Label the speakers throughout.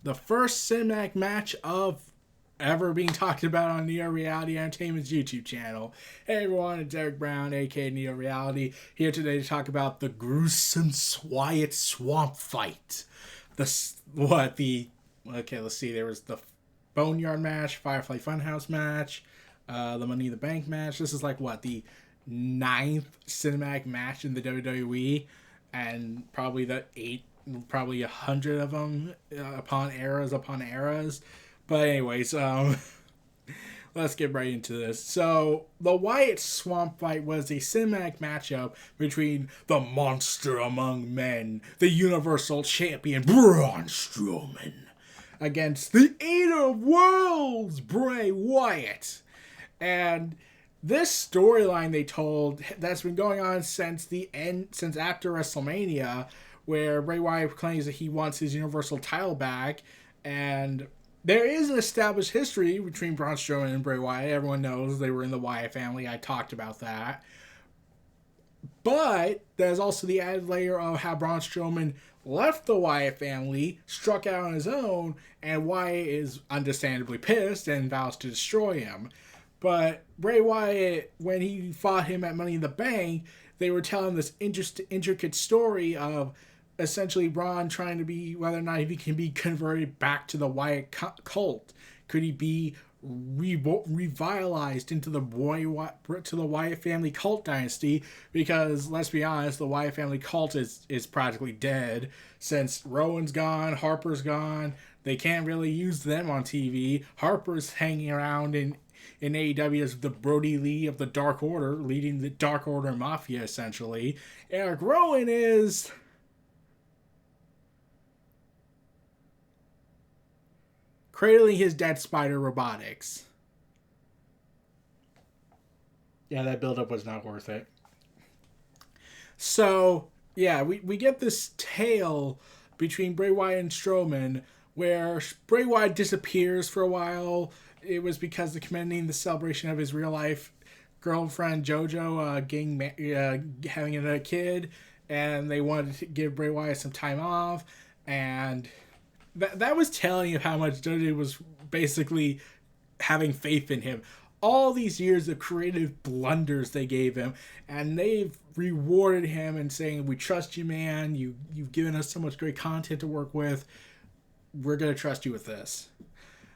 Speaker 1: the first cinematic match of ever being talked about on Neo Reality Entertainment's YouTube channel. Hey everyone, it's Eric Braun, aka Neo Reality, here today to talk about the gruesome Wyatt swamp fight. Let's see, there was the Boneyard match, Firefly Funhouse match, the Money in the Bank match. This is the ninth cinematic match in the WWE, and probably probably 100 of them upon eras. But anyways, let's get right into this. So, the Wyatt Swamp Fight was a cinematic matchup between the monster among men, the Universal Champion Braun Strowman, against the Eater of Worlds, Bray Wyatt. And this storyline they told that's been going on since after WrestleMania, where Bray Wyatt claims that he wants his Universal title back, and there is an established history between Braun Strowman and Bray Wyatt. Everyone knows they were in the Wyatt family. I talked about that. But there's also the added layer of how Braun Strowman left the Wyatt family, struck out on his own, and Wyatt is understandably pissed and vows to destroy him. But Bray Wyatt, when he fought him at Money in the Bank, they were telling this intricate story of essentially Braun trying to be whether or not he can be converted back to the Wyatt cult. Could he be revitalized into the Wyatt family cult dynasty? Because let's be honest, the Wyatt family cult is practically dead since Rowan's gone, Harper's gone. They can't really use them on TV. Harper's hanging around in AEW as the Brody Lee of the Dark Order, leading the Dark Order Mafia, essentially. Eric Rowan is cradling his dead spider robotics. Yeah, that buildup was not worth it. So, yeah, we get this tale between Bray Wyatt and Strowman where Bray Wyatt disappears for a while. It was because of commending the celebration of his real-life girlfriend, JoJo, having another kid, and they wanted to give Bray Wyatt some time off, and that was telling you how much JoJo was basically having faith in him. All these years of creative blunders they gave him, and they've rewarded him and saying, we trust you, man. You've given us so much great content to work with. We're going to trust you with this.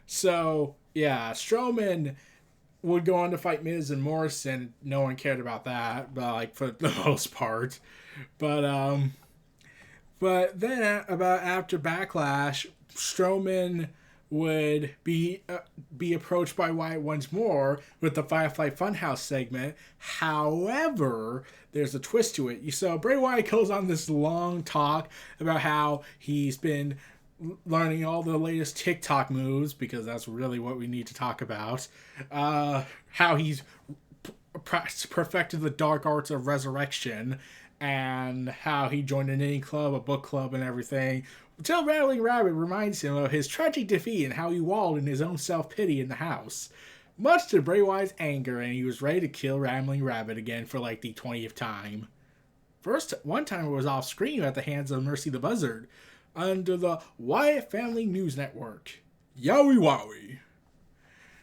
Speaker 1: So, yeah, Strowman would go on to fight Miz and Morrison. No one cared about that, but for the most part. But then after Backlash, Strowman would be approached by Wyatt once more with the Firefly Funhouse segment. However, there's a twist to it. So Bray Wyatt goes on this long talk about how he's been learning all the latest TikTok moves, because that's really what we need to talk about. How he's perfected the dark arts of resurrection, and how he joined a knitting club, a book club, and everything. Until Rattling Rabbit reminds him of his tragic defeat and how he wallowed in his own self-pity in the house. Much to Bray Wyatt's anger, and he was ready to kill Rattling Rabbit again for the 20th time. One time it was off screen at the hands of Mercy the Buzzard, under the Wyatt Family News Network. Yowie wowie.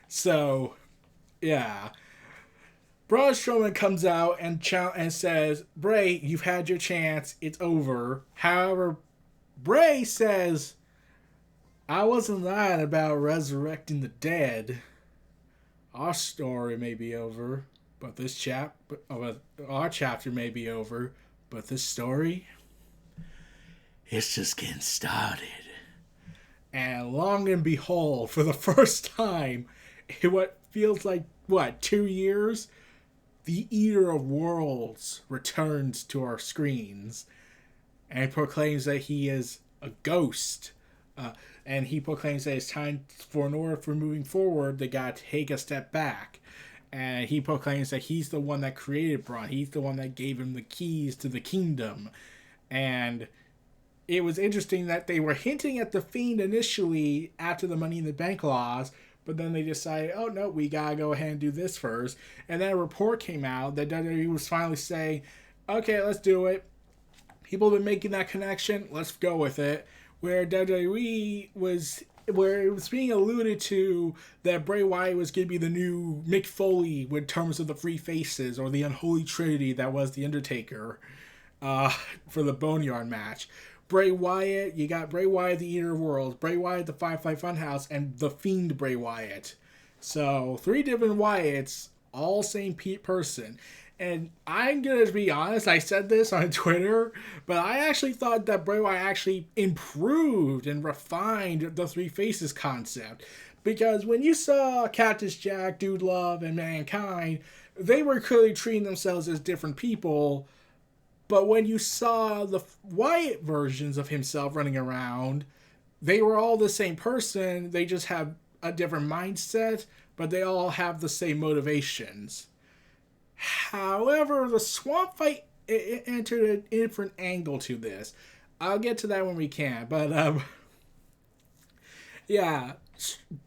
Speaker 1: So, yeah. Braun Strowman comes out and says, Bray, you've had your chance. It's over. However, Bray says, I wasn't lying about resurrecting the dead. Our story may be over, but our chapter may be over, but this story, it's just getting started. And long and behold, for the first time in what feels like, 2 years, the Eater of Worlds returns to our screens and proclaims that he is a ghost. And he proclaims that it's time in order for moving forward, they gotta take a step back. And he proclaims that he's the one that created Braun. He's the one that gave him the keys to the kingdom. And it was interesting that they were hinting at the Fiend initially after the Money in the Bank loss, but then they decided, oh no, we gotta go ahead and do this first. And then a report came out that WWE was finally saying, okay, let's do it. People have been making that connection, let's go with it. where WWE was where it was being alluded to that Bray Wyatt was going to be the new Mick Foley in terms of the Three Faces or the Unholy Trinity that was the Undertaker for the Boneyard match. Bray Wyatt, you got Bray Wyatt, the Eater of Worlds, Bray Wyatt, the Firefly Funhouse, and the Fiend Bray Wyatt. So 3 different Wyatts, all same person. And I'm going to be honest, I said this on Twitter, but I actually thought that Bray Wyatt actually improved and refined the Three Faces concept. Because when you saw Cactus Jack, Dude Love, and Mankind, they were clearly treating themselves as different people. But when you saw the Wyatt versions of himself running around, they were all the same person. They just have a different mindset, but they all have the same motivations. However, the swamp fight entered a different angle to this. I'll get to that when we can. But, yeah,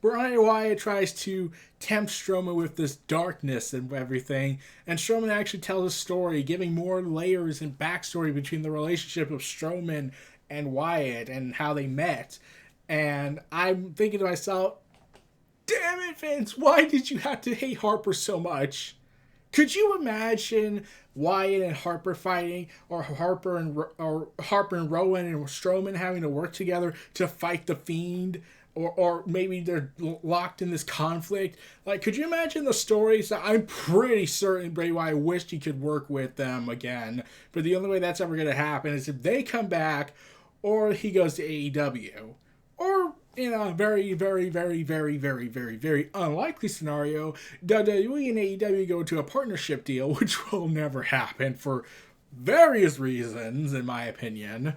Speaker 1: Brian Wyatt tries to tempt Strowman with this darkness and everything. And Strowman actually tells a story, giving more layers and backstory between the relationship of Strowman and Wyatt and how they met. And I'm thinking to myself, damn it, Vince, why did you have to hate Harper so much? Could you imagine Wyatt and Harper fighting, or Harper and Rowan and Strowman having to work together to fight the Fiend, or maybe they're locked in this conflict? Like, could you imagine the stories? I'm pretty certain Bray Wyatt wished he could work with them again, but the only way that's ever going to happen is if they come back, or he goes to AEW, or in a very, very, very, very, very, very, very unlikely scenario, WWE and AEW go into a partnership deal, which will never happen for various reasons, in my opinion.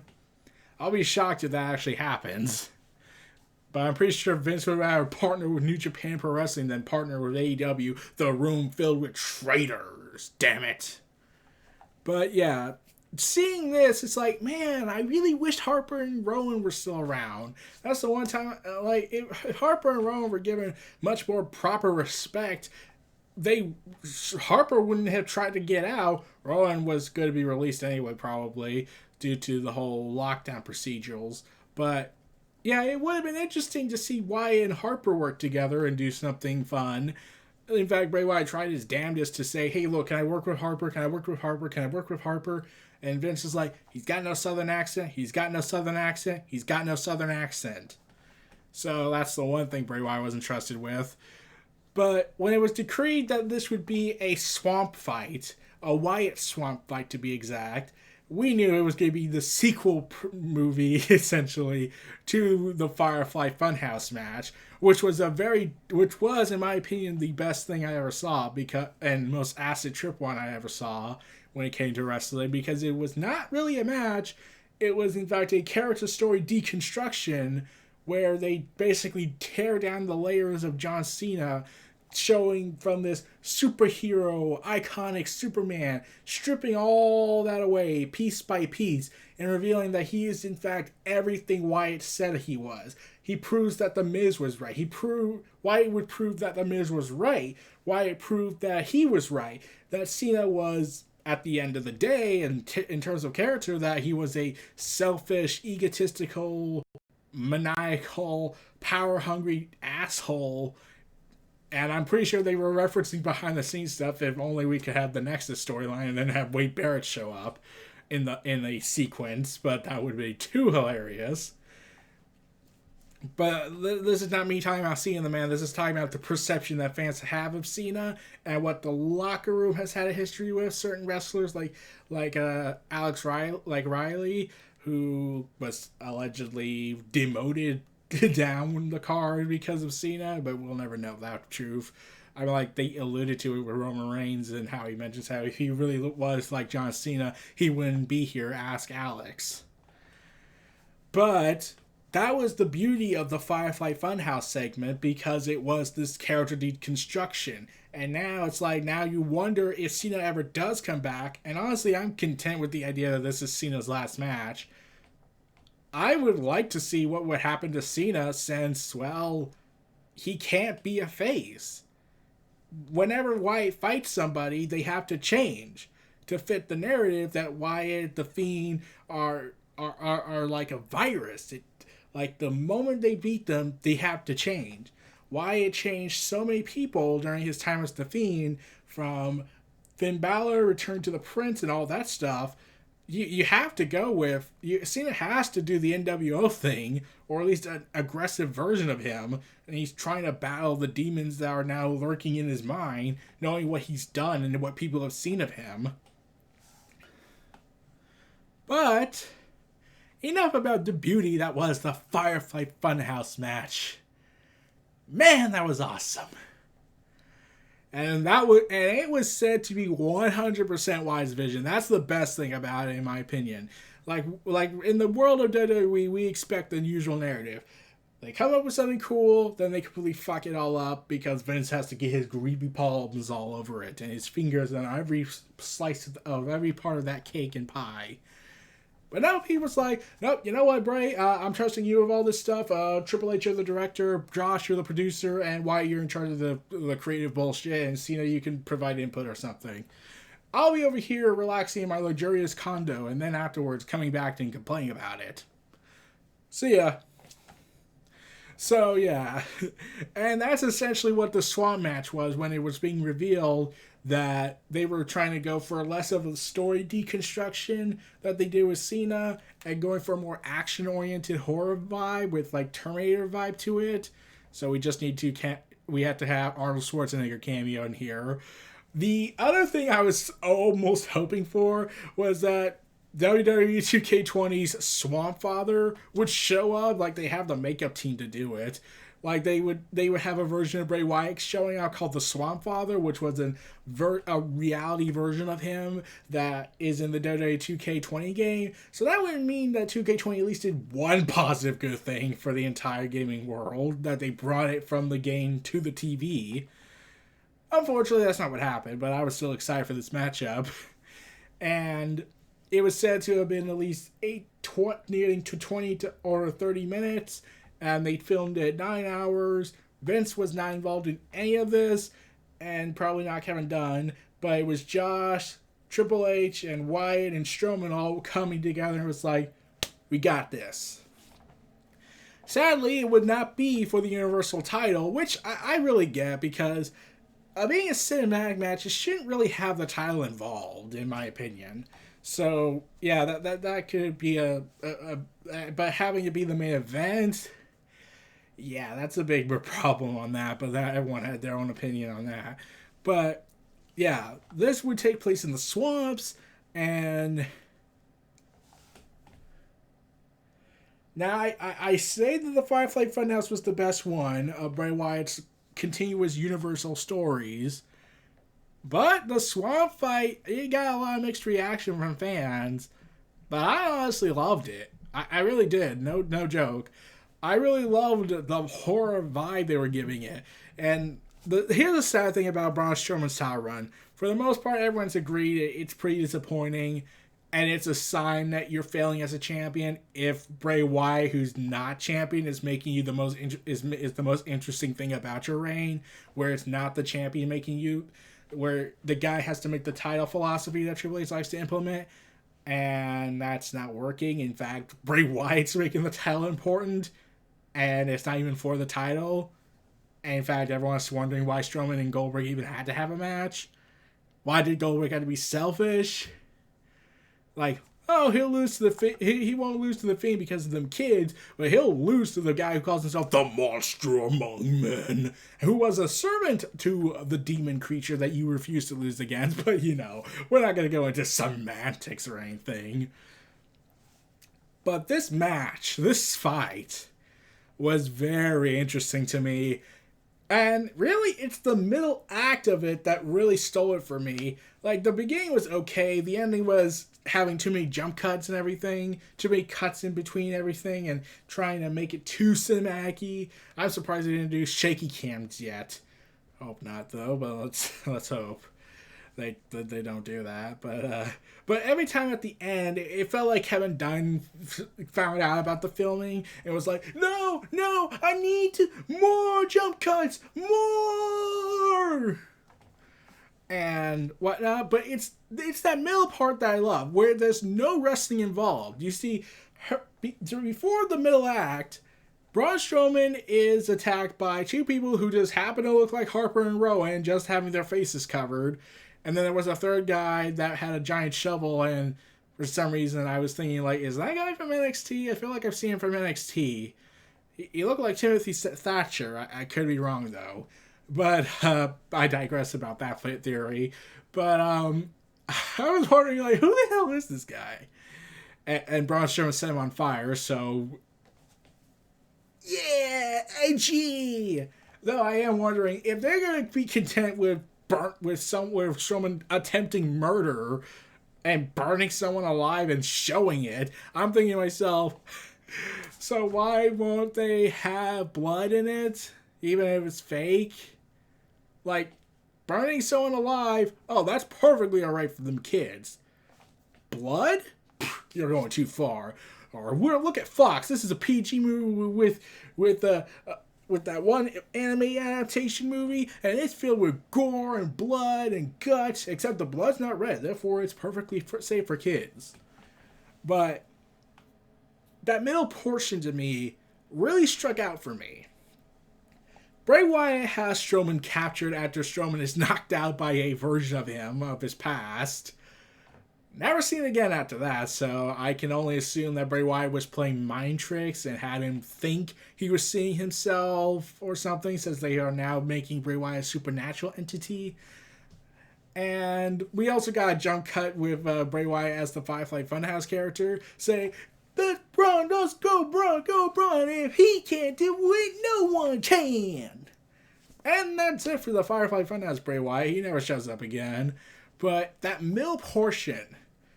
Speaker 1: I'll be shocked if that actually happens. But I'm pretty sure Vince would rather partner with New Japan Pro Wrestling than partner with AEW, the room filled with traitors. Damn it. But yeah, seeing this, it's like, man, I really wished Harper and Rowan were still around. That's the one time, like, if Harper and Rowan were given much more proper respect, Harper wouldn't have tried to get out. Rowan was going to be released anyway, probably, due to the whole lockdown procedurals. But yeah, it would have been interesting to see Wyatt and Harper work together and do something fun. In fact, Bray Wyatt tried his damnedest to say, hey, look, can I work with Harper? Can I work with Harper? Can I work with Harper? And Vince is like, he's got no southern accent. He's got no southern accent. He's got no southern accent. So that's the one thing Bray Wyatt wasn't trusted with. But when it was decreed that this would be a swamp fight, a Wyatt swamp fight to be exact, we knew it was going to be the sequel movie, essentially, to the Firefly Funhouse match, which was, in my opinion, the best thing I ever saw, and most acid trip one I ever saw when it came to wrestling, because it was not really a match. It was, in fact, a character story deconstruction where they basically tear down the layers of John Cena, showing from this superhero, iconic Superman, stripping all that away piece by piece and revealing that he is in fact everything Wyatt said he was. He proves that The Miz was right. Wyatt would prove that The Miz was right. Wyatt proved that he was right. That Cena was, at the end of the day, and in terms of character, that he was a selfish, egotistical, maniacal, power-hungry asshole. And I'm pretty sure they were referencing behind-the-scenes stuff. If only we could have the Nexus storyline and then have Wade Barrett show up in a sequence, but that would be too hilarious. But this is not me talking about Cena the Man. This is talking about the perception that fans have of Cena and what the locker room has had a history with certain wrestlers, like Riley, who was allegedly demoted down the card because of Cena, but we'll never know that truth. I mean, like, they alluded to it with Roman Reigns and how he mentions how if he really was like John Cena, he wouldn't be here. Ask Alex. But that was the beauty of the Firefly Funhouse segment, because it was this character deconstruction. And now it's like, now you wonder if Cena ever does come back. And honestly, I'm content with the idea that this is Cena's last match. I would like to see what would happen to Cena, since, well, he can't be a face. Whenever Wyatt fights somebody, they have to change to fit the narrative that Wyatt, the Fiend, are like a virus. Like, the moment they beat them, they have to change. Wyatt changed so many people during his time as The Fiend, from Finn Balor, Return to the Prince, and all that stuff. You have to go with... Cena has to do the NWO thing, or at least an aggressive version of him, and he's trying to battle the demons that are now lurking in his mind, knowing what he's done and what people have seen of him. But enough about the beauty that was the Firefly Funhouse match. Man, that was awesome. And it was said to be 100% Wyatt's vision. That's the best thing about it, in my opinion. Like in the world of WWE, we expect the usual narrative. They come up with something cool, then they completely fuck it all up because Vince has to get his greedy palms all over it and his fingers on every slice of every part of that cake and pie. But now people's like, nope, you know what, Bray? I'm trusting you with all this stuff. Triple H, you're the director. Josh, you're the producer. And Wyatt, you're in charge of the creative bullshit. And Cena, you can provide input or something. I'll be over here relaxing in my luxurious condo. And then afterwards coming back and complaining about it. See ya. So, yeah. And that's essentially what the Swamp match was when it was being revealed that they were trying to go for less of a story deconstruction that they did with Cena and going for a more action-oriented horror vibe with, like, Terminator vibe to it. So we just need to... we have to have Arnold Schwarzenegger cameo in here. The other thing I was almost hoping for was that WWE 2K20's Swamp Father would show up. Like, they have the makeup team to do it. Like, they would have a version of Bray Wyatt showing up called the Swamp Father, which was a reality version of him that is in the WWE 2K20 game. So that would mean that 2K20 at least did one positive good thing for the entire gaming world, that they brought it from the game to the TV. Unfortunately, that's not what happened, but I was still excited for this matchup. And it was said to have been at least nearing to 20 or 30 minutes, and they filmed it 9 hours. Vince was not involved in any of this, and probably not Kevin Dunn, but it was Josh, Triple H, and Wyatt, and Strowman all coming together, and it was like, we got this. Sadly, it would not be for the Universal title, which I really get, because being a cinematic match, it shouldn't really have the title involved, in my opinion. So, yeah, that could be but having it be the main event... Yeah, that's a big problem on that, but everyone had their own opinion on that. But, yeah, this would take place in the swamps, and... Now, I say that the Firefly Funhouse was the best one of Bray Wyatt's continuous Universal stories, but the swamp fight, it got a lot of mixed reaction from fans, but I honestly loved it. I really did, no joke. I really loved the horror vibe they were giving it. And here's the sad thing about Braun Strowman's title run. For the most part, everyone's agreed it's pretty disappointing. And it's a sign that you're failing as a champion if Bray Wyatt, who's not champion, is making you the most is the most interesting thing about your reign. Where it's not the champion making you, where the guy has to make the title philosophy that Triple H likes to implement. And that's not working. In fact, Bray Wyatt's making the title important. And it's not even for the title. And in fact, everyone's wondering why Strowman and Goldberg even had to have a match. Why did Goldberg have to be selfish? Like, oh, he'll lose to the he won't lose to the Fiend because of them kids, but he'll lose to the guy who calls himself the Monster Among Men, who was a servant to the demon creature that you refuse to lose against. But, you know, we're not going to go into semantics or anything. But this match, this fight, was very interesting to me. And really, it's the middle act of it that really stole it for me. Like, the beginning was okay. The ending was having too many jump cuts and everything. Too many cuts in between everything and trying to make it too cinematic-y. I'm surprised they didn't do shaky cams yet. Hope not, though, but let's hope they don't do that. But every time at the end, it felt like Kevin Dunn found out about the filming and was like, no, I need more jump cuts, more, and whatnot. But it's that middle part that I love, where there's no wrestling involved. You see before the middle act, Braun Strowman is attacked by two people who just happen to look like Harper and Rowan, just having their faces covered. And then there was a third guy that had a giant shovel, and for some reason I was thinking, like, is that guy from NXT? I feel like I've seen him from NXT. He looked like Timothy Thatcher. I could be wrong, though. But I digress about that theory. But I was wondering, like, who the hell is this guy? And Braun Strowman set him on fire, so... Yeah, AG! Though I am wondering, if they're going to be content with Strowman attempting murder and burning someone alive and showing it, I'm thinking to myself, so why won't they have blood in it, even if it's fake? Like, burning someone alive, oh, that's perfectly alright for them kids. Blood? You're going too far. Or look at Fox. This is a PG movie with that one anime adaptation movie, and it's filled with gore and blood and guts. Except the blood's not red, therefore it's perfectly safe for kids. But that middle portion to me really struck out for me. Bray Wyatt has Strowman captured after Strowman is knocked out by a version of him of his past. Never seen it again after that, so I can only assume that Bray Wyatt was playing mind tricks and had him think he was seeing himself or something, since they are now making Bray Wyatt a supernatural entity. And we also got a jump cut with Bray Wyatt as the Firefly Funhouse character, saying, "That's Braun, let's go Braun, if he can't do it, no one can." And that's it for the Firefly Funhouse Bray Wyatt. He never shows up again. But that middle portion,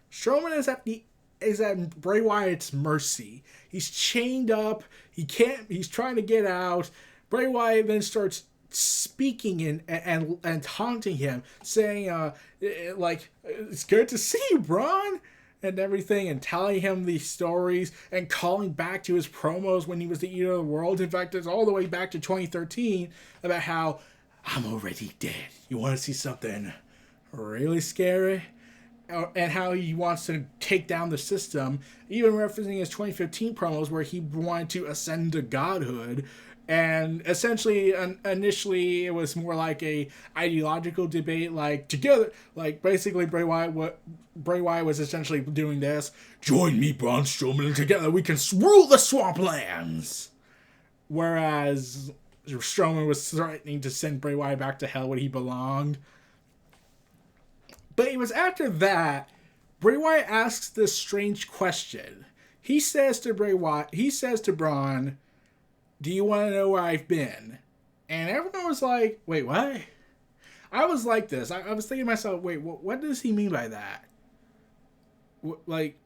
Speaker 1: Strowman is at Bray Wyatt's mercy. He's chained up. He's trying to get out. Bray Wyatt then starts speaking and taunting him, saying, like, "It's good to see you, Braun," and everything, and telling him these stories and calling back to his promos when he was the Eater of the World. In fact, it's all the way back to 2013 about how, "I'm already dead. You want to see something really scary?" And how he wants to take down the system, even referencing his 2015 promos where he wanted to ascend to godhood. And essentially, initially, it was more like a ideological debate, like together, like basically Bray Wyatt was essentially doing this: "Join me, Braun Strowman, and together we can rule the swamplands." Whereas Strowman was threatening to send Bray Wyatt back to hell where he belonged. But it was after that, Bray Wyatt asks this strange question. He says to Braun, "Do you want to know where I've been?" And everyone was like, "Wait, what?" I was like this. I was thinking to myself, wait, what does he mean by that? Like,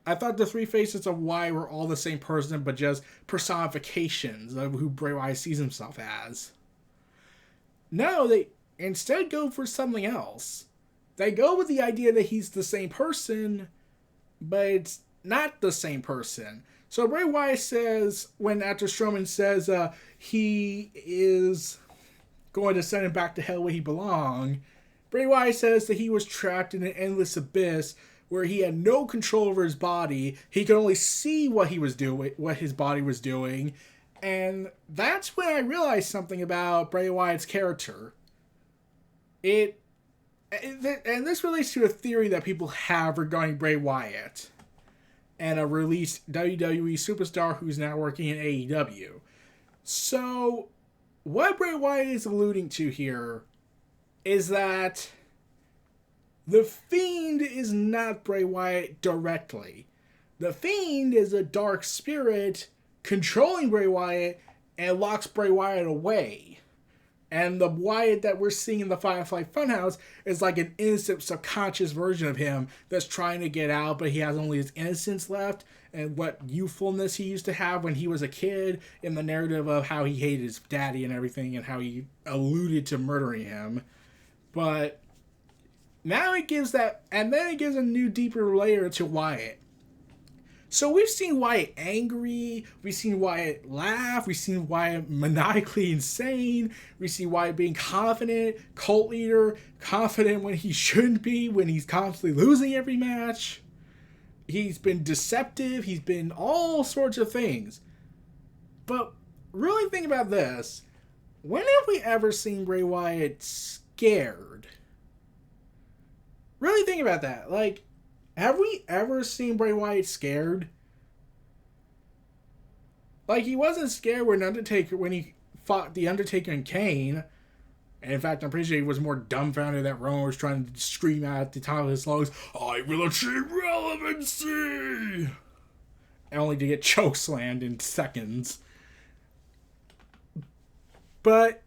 Speaker 1: I thought the three faces of Wyatt were all the same person, but just personifications of who Bray Wyatt sees himself as. No, they instead go for something else. They go with the idea that he's the same person, but it's not the same person. So Bray Wyatt says, after Strowman says he is going to send him back to hell where he belonged, Bray Wyatt says that he was trapped in an endless abyss where he had no control over his body. He could only see what his body was doing. And that's when I realized something about Bray Wyatt's character. And this relates to a theory that people have regarding Bray Wyatt and a released WWE superstar who's now working in AEW. So, what Bray Wyatt is alluding to here is that the Fiend is not Bray Wyatt directly. The Fiend is a dark spirit controlling Bray Wyatt and locks Bray Wyatt away. And the Wyatt that we're seeing in the Firefly Funhouse is like an innocent, subconscious version of him that's trying to get out, but he has only his innocence left and what youthfulness he used to have when he was a kid, in the narrative of how he hated his daddy and everything and how he alluded to murdering him. But now it gives that, and then it gives a new, deeper layer to Wyatt. So we've seen Wyatt angry, we've seen Wyatt laugh, we've seen Wyatt maniacally insane, we see Wyatt being confident, cult leader, confident when he shouldn't be, when he's constantly losing every match. He's been deceptive. He's been all sorts of things. But really think about this. When have we ever seen Bray Wyatt scared? Really think about that. Like, have we ever seen Bray Wyatt scared? Like, he wasn't scared when he fought The Undertaker and Kane. And in fact, I'm pretty sure he was more dumbfounded that Roman was trying to scream out at the top of his lungs, "I will achieve relevancy!" Only to get chokeslammed in seconds. But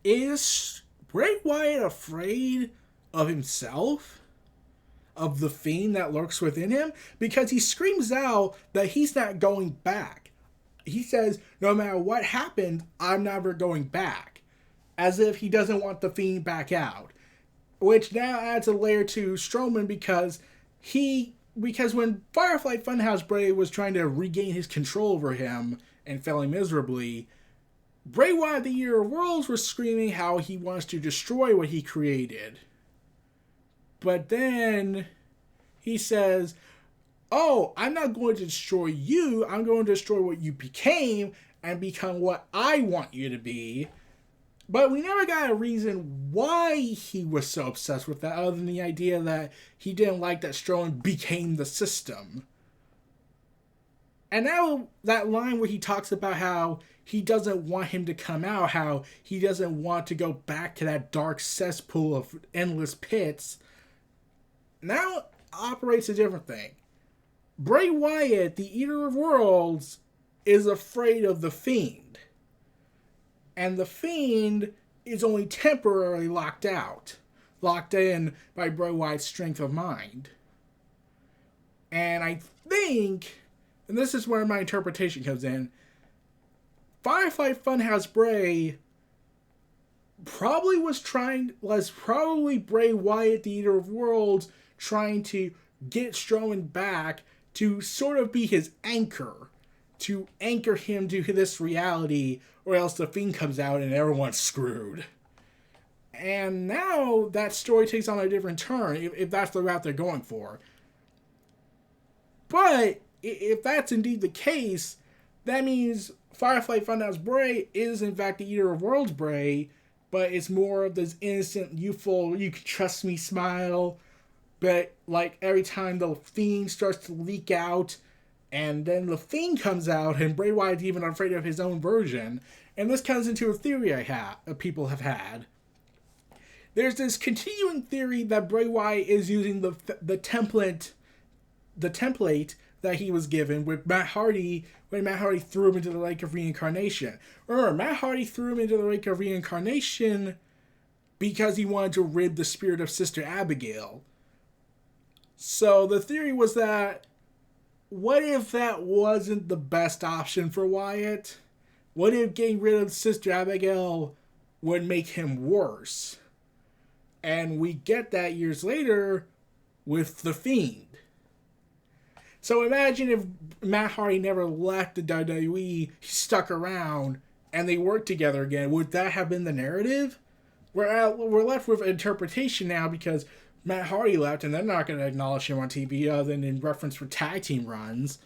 Speaker 1: is Bray Wyatt afraid of himself? Of the fiend that lurks within him? Because he screams out that he's not going back. He says, no matter what happened, I'm never going back. As if he doesn't want the fiend back out. Which now adds a layer to Strowman because when Firefly Funhouse Bray was trying to regain his control over him and failing miserably, Bray Wyatt, the Eater of Worlds, was screaming how he wants to destroy what he created. But then he says, oh, I'm not going to destroy you. I'm going to destroy what you became and become what I want you to be. But we never got a reason why he was so obsessed with that other than the idea that he didn't like that Strowman became the system. And now that line where he talks about how he doesn't want him to come out, how he doesn't want to go back to that dark cesspool of endless pits, now operates a different thing. Bray Wyatt, the Eater of Worlds, is afraid of the Fiend. And the Fiend is only temporarily locked in by Bray Wyatt's strength of mind. And I think, and this is where my interpretation comes in, Firefly Funhouse Bray was probably Bray Wyatt, the Eater of Worlds, trying to get Strowman back to sort of be his anchor, to anchor him to this reality, or else the Fiend comes out and everyone's screwed. And now that story takes on a different turn, if that's the route they're going for. But if that's indeed the case, that means Firefly Funhouse Bray is in fact the Eater of Worlds Bray, but it's more of this innocent, youthful, you can trust me smile. But like every time the Fiend starts to leak out, and then the Fiend comes out, and Bray Wyatt's even afraid of his own version. And this comes into a theory people have had. There's this continuing theory that Bray Wyatt is using the template that he was given with Matt Hardy when Matt Hardy threw him into the Lake of Reincarnation. Remember, Matt Hardy threw him into the Lake of Reincarnation because he wanted to rid the spirit of Sister Abigail. So the theory was that, what if that wasn't the best option for Wyatt? What if getting rid of Sister Abigail would make him worse? And we get that years later with The Fiend. So imagine if Matt Hardy never left the WWE, he stuck around, and they worked together again. Would that have been the narrative? We're left with interpretation now because Matt Hardy left, and they're not going to acknowledge him on TV other than in reference for tag team runs.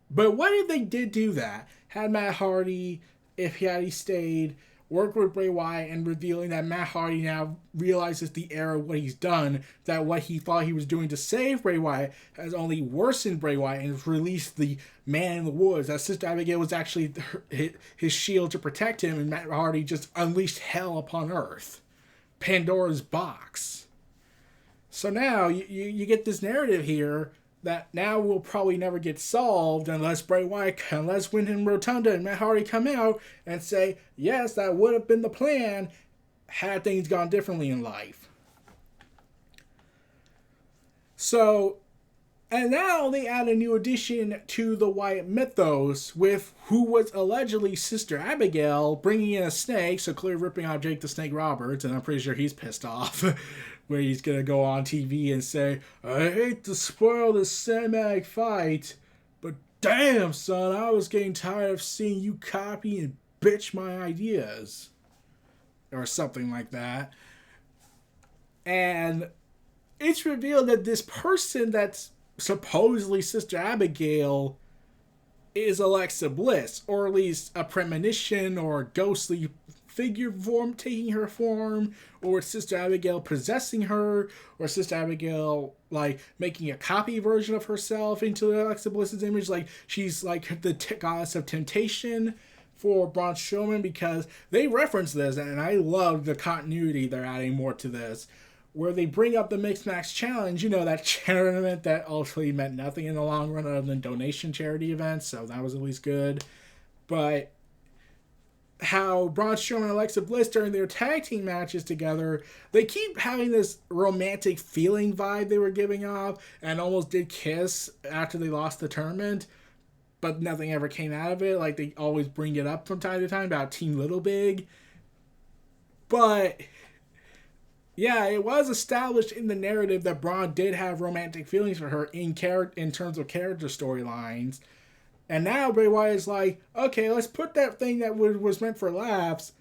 Speaker 1: But what if they did do that? Had Matt Hardy, if he stayed, worked with Bray Wyatt and revealing that Matt Hardy now realizes the error of what he's done, that what he thought he was doing to save Bray Wyatt has only worsened Bray Wyatt and released the man in the woods, that Sister Abigail was actually his shield to protect him, and Matt Hardy just unleashed hell upon earth. Pandora's box. So now you get this narrative here that now will probably never get solved unless Wyndham Rotunda and Matt Hardy come out and say, yes, that would have been the plan had things gone differently in life. So, and now they add a new addition to the Wyatt mythos with who was allegedly Sister Abigail bringing in a snake, so clearly ripping off Jake the Snake Roberts, and I'm pretty sure he's pissed off. Where he's going to go on TV and say, I hate to spoil this cinematic fight, but damn, son, I was getting tired of seeing you copy and bitch my ideas. Or something like that. And it's revealed that this person that's supposedly Sister Abigail is Alexa Bliss, or at least a premonition or a ghostly figure form taking her form, or Sister Abigail possessing her, or Sister Abigail like making a copy version of herself into Alexa Bliss's image, like she's like the goddess of temptation for Braun Strowman, because they reference this, and I love the continuity they're adding more to this, where they bring up the Mixed Match Challenge, that tournament that ultimately meant nothing in the long run other than donation charity events, so that was at least good. But how Braun Strowman and Alexa Bliss during their tag team matches together, they keep having this romantic feeling vibe they were giving off, and almost did kiss after they lost the tournament, but nothing ever came out of it. Like, they always bring it up from time to time about Team Little Big. But yeah, it was established in the narrative that Braun did have romantic feelings for her in terms of character storylines. And now Bray Wyatt is like, okay, let's put that thing that was meant for laughs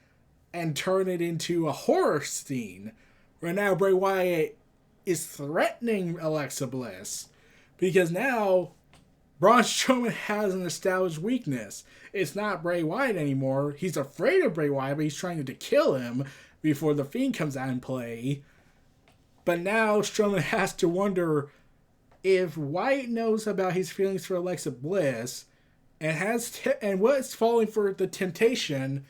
Speaker 1: and turn it into a horror scene. Where now Bray Wyatt is threatening Alexa Bliss. Because now Braun Strowman has an established weakness. It's not Bray Wyatt anymore. He's afraid of Bray Wyatt, but he's trying to kill him before The Fiend comes out and play. But now Strowman has to wonder if Wyatt knows about his feelings for Alexa Bliss and what's falling for the temptation.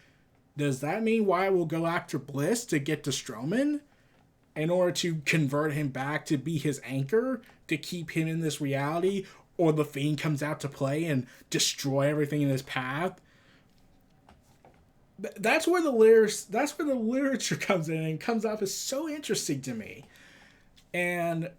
Speaker 1: Does that mean Wyatt will go after Bliss to get to Strowman in order to convert him back to be his anchor to keep him in this reality? Or The Fiend comes out to play and destroy everything in his path? That's where the literature comes in and comes off as so interesting to me. And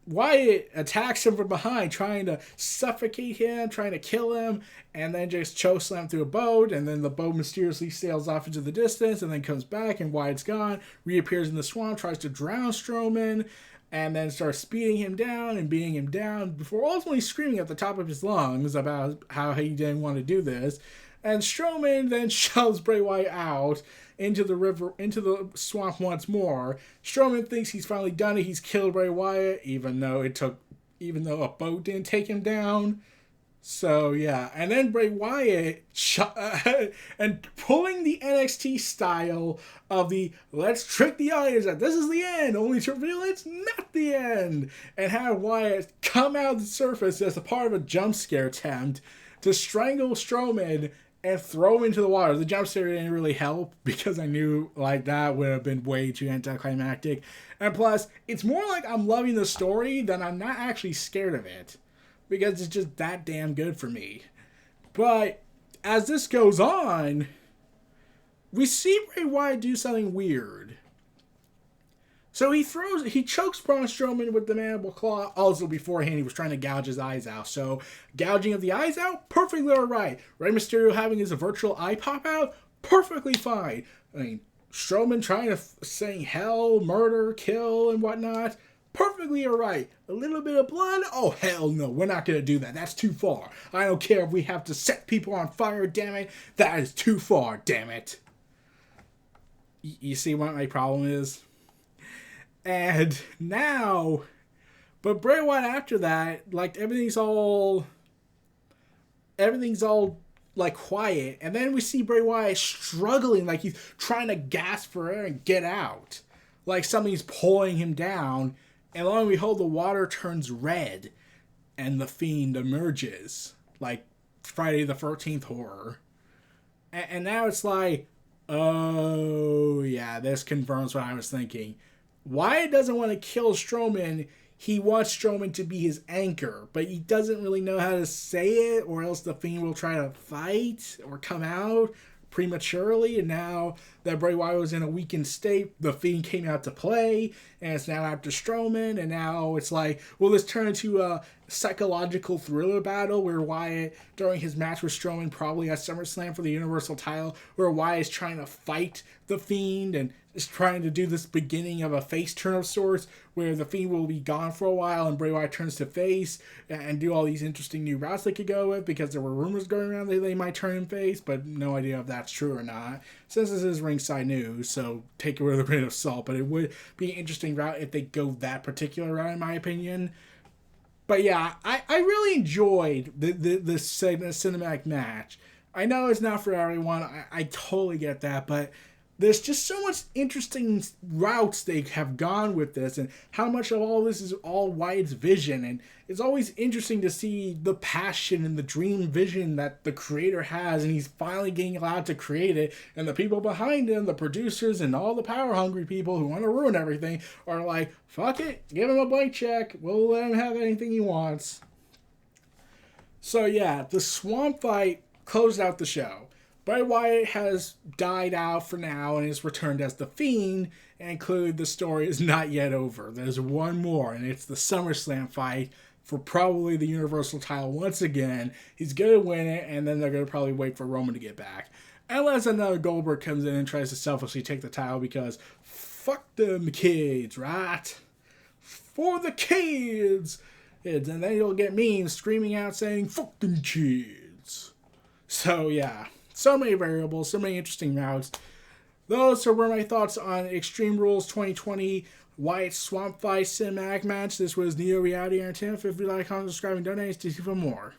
Speaker 1: Wyatt attacks him from behind, trying to suffocate him, trying to kill him, and then just chokeslam through a boat, and then the boat mysteriously sails off into the distance, and then comes back, and Wyatt's gone, reappears in the swamp, tries to drown Strowman, and then starts speeding him down and beating him down, before ultimately screaming at the top of his lungs about how he didn't want to do this. And Strowman then shoves Bray Wyatt out into the swamp once more. Strowman thinks he's finally done it. He's killed Bray Wyatt, even though a boat didn't take him down. So yeah, and then Bray Wyatt and pulling the NXT style of the let's trick the audience that this is the end, only to reveal it's not the end, and have Wyatt come out of the surface as a part of a jump scare attempt to strangle Strowman and throw him into the water. The jump scare didn't really help because I knew like that would have been way too anticlimactic. And plus, it's more like I'm loving the story than I'm not actually scared of it, because it's just that damn good for me. But as this goes on, we see Bray Wyatt do something weird. So he chokes Braun Strowman with the mandible claw. Also, beforehand, he was trying to gouge his eyes out. So, gouging of the eyes out, perfectly alright. Rey Mysterio having his virtual eye pop out, perfectly fine. I mean, Strowman trying to saying hell, murder, kill, and whatnot, perfectly alright. A little bit of blood? Oh, hell no, we're not going to do that. That's too far. I don't care if we have to set people on fire, damn it. That is too far, damn it. You see what my problem is? And now, but Bray Wyatt after that, like everything's all like quiet, and then we see Bray Wyatt struggling, like he's trying to gasp for air and get out, like something's pulling him down, and lo and behold, the water turns red, and the Fiend emerges, like Friday the 13th horror, and now it's like, oh yeah, this confirms what I was thinking. Wyatt doesn't want to kill Strowman. He wants Strowman to be his anchor, but he doesn't really know how to say it, or else the Fiend will try to fight or come out prematurely. And now that Bray Wyatt was in a weakened state, the Fiend came out to play, and it's now after Strowman, and now it's like, will this turn into a psychological thriller battle where Wyatt, during his match with Strowman, probably at SummerSlam for the Universal title, where Wyatt is trying to fight the Fiend and is trying to do this beginning of a face turn of sorts, where the Fiend will be gone for a while and Bray Wyatt turns to face and do all these interesting new routes they could go with, because there were rumors going around that they might turn him face, but no idea if that's true or not. Since this is ringside news, so take it with a grain of salt. But it would be an interesting route if they go that particular route, in my opinion. But yeah, I really enjoyed the cinematic match. I know it's not for everyone. I totally get that, but there's just so much interesting routes they have gone with this, and how much of all this is all Wyatt's vision. And it's always interesting to see the passion and the dream vision that the creator has, and he's finally getting allowed to create it. And the people behind him, the producers and all the power hungry people who want to ruin everything, are like, fuck it, give him a blank check, we'll let him have anything he wants. So yeah, the swamp fight closed out the show. Bray Wyatt has died out for now and is returned as The Fiend, and clearly the story is not yet over. There's one more, and it's the SummerSlam fight for probably the Universal title once again. He's going to win it, and then they're going to probably wait for Roman to get back. Unless another Goldberg comes in and tries to selfishly take the title, because fuck them kids, right? For the kids! And then you'll get memes screaming out saying, fuck them kids. So yeah. So many variables, so many interesting routes. Those were my thoughts on Extreme Rules 2020 Wyatt Swamp Fight Cinematic Match. This was Neo Reality Entertainment. If you like, comment, subscribe, and donate to see for more.